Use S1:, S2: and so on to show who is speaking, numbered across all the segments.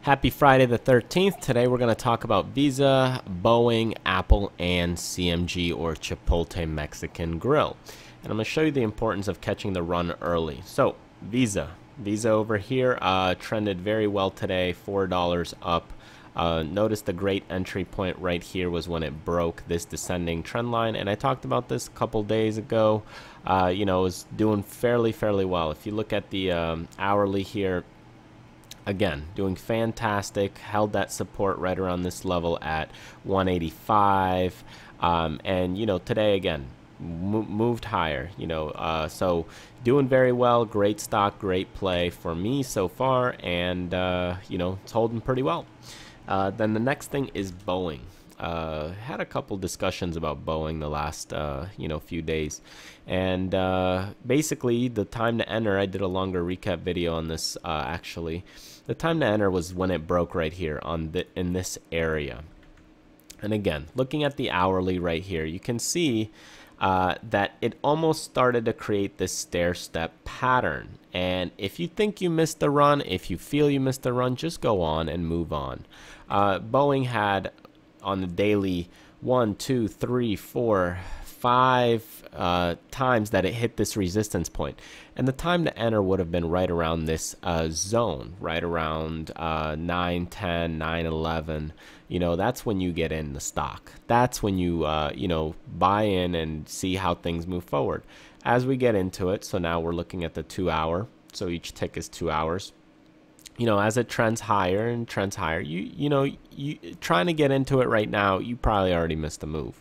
S1: Happy Friday the 13th. Today we're going to talk about Visa, Boeing, Apple, and CMG or Chipotle Mexican Grill. And I'm going to show you the importance of catching the run early. So Visa over here trended very well today, $4 up. Notice the great entry point right here was when it broke this descending trend line, and I talked about this a couple days ago. It was doing fairly well. If you look at the hourly here, again, doing fantastic, held that support right around this level at 185, and today again moved higher, so doing very well. Great stock, great play for me so far, and it's holding pretty well. Then the next thing is Boeing. Had a couple discussions about Boeing the last few days, and basically the time to enter, I did a longer recap video on this. Actually the time to enter was when it broke right here in this area. And again, looking at the hourly right here, you can see that it almost started to create this stair step pattern. And if you think you missed the run, if you feel you missed the run, just go on and move on. Boeing had on the daily 1, 2, 3, 4, 5 times that it hit this resistance point, and the time to enter would have been right around this zone, right around 9, 10, 9, 11. That's when you get in the stock. That's when you buy in and see how things move forward as we get into it. So now we're looking at the 2-hour, so each tick is 2 hours. As it trends higher and trends higher, you trying to get into it right now, you probably already missed the move.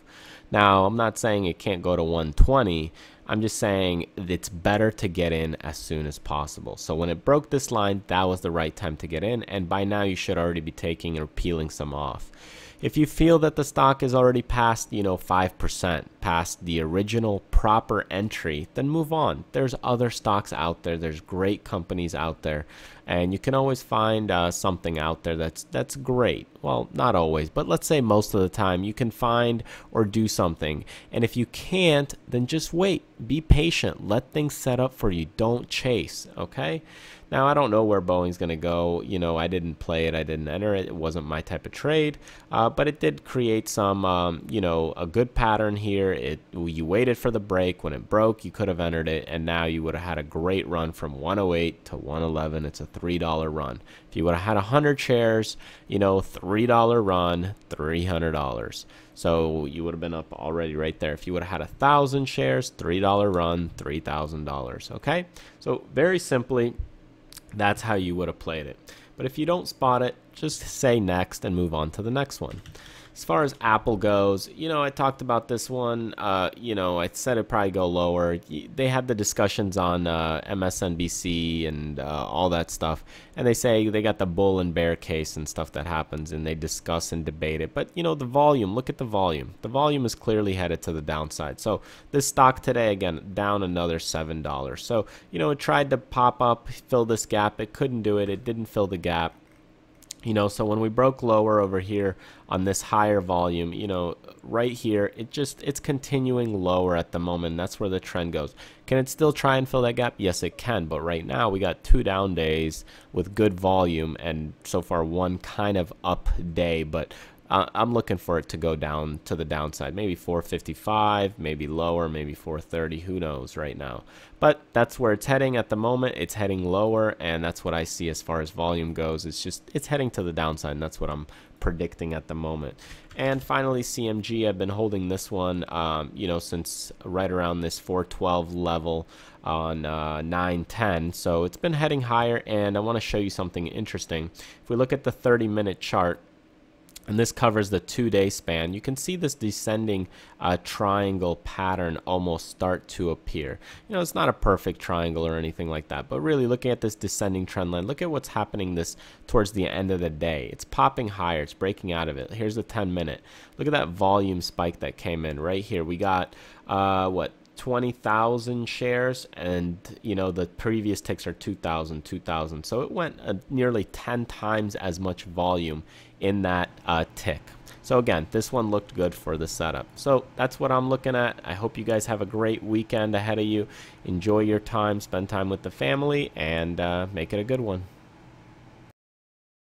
S1: Now, I'm not saying it can't go to 120. I'm just saying it's better to get in as soon as possible. So when it broke this line, that was the right time to get in, and by now you should already be taking or peeling some off. If you feel that the stock is already past, 5%, past the original proper entry, then move on. There's other stocks out there. There's great companies out there, and you can always find something out there that's great. Well, not always, but let's say most of the time you can find or do something. And if you can't, then just wait. Be patient. Let things set up for you. Don't chase, okay? Now, I don't know where Boeing's going to go. I didn't play it. I didn't enter it. It wasn't my type of trade. But it did create some, a good pattern here. You waited for the break. When it broke, you could have entered it, and now you would have had a great run from 108 to 111. It's a $3 run. If you would have had 100 shares, $3 run, $300. So you would have been up already right there. If you would have had 1,000 shares, $3 run, $3,000. Okay? So very simply, that's how you would have played it. But if you don't spot it, just say next and move on to the next one. As far as Apple goes, I talked about this one. I said it'd probably go lower. They had the discussions on MSNBC and all that stuff, and they say they got the bull and bear case and stuff that happens, and they discuss and debate it. But the volume, look at the volume. The volume is clearly headed to the downside. So this stock today, again, down another $7. So it tried to pop up, fill this gap. It couldn't do it. It didn't fill the gap. So when we broke lower over here on this higher volume, right here, it's continuing lower at the moment. That's where the trend goes. Can it still try and fill that gap? Yes, it can. But right now we got 2 down days with good volume, and so far one kind of up day. But I'm looking for it to go down to the downside, maybe 455, maybe lower, maybe 430, who knows right now. But that's where it's heading at the moment. It's heading lower, and that's what I see as far as volume goes. It's heading to the downside, and that's what I'm predicting at the moment. And finally, CMG, I've been holding this one, since right around this 412 level on 910. So it's been heading higher, and I want to show you something interesting. If we look at the 30-minute chart, and this covers the 2-day span, you can see this descending triangle pattern almost start to appear. It's not a perfect triangle or anything like that, but really looking at this descending trend line, look at what's happening towards the end of the day. It's popping higher. It's breaking out of it. Here's the 10-minute. Look at that volume spike that came in right here. We got, 20,000 shares, and the previous ticks are 2,000. So it went nearly 10 times as much volume in that tick. So again, this one looked good for the setup. So that's what I'm looking at. I hope you guys have a great weekend ahead of you. Enjoy your time, spend time with the family, and make it a good one.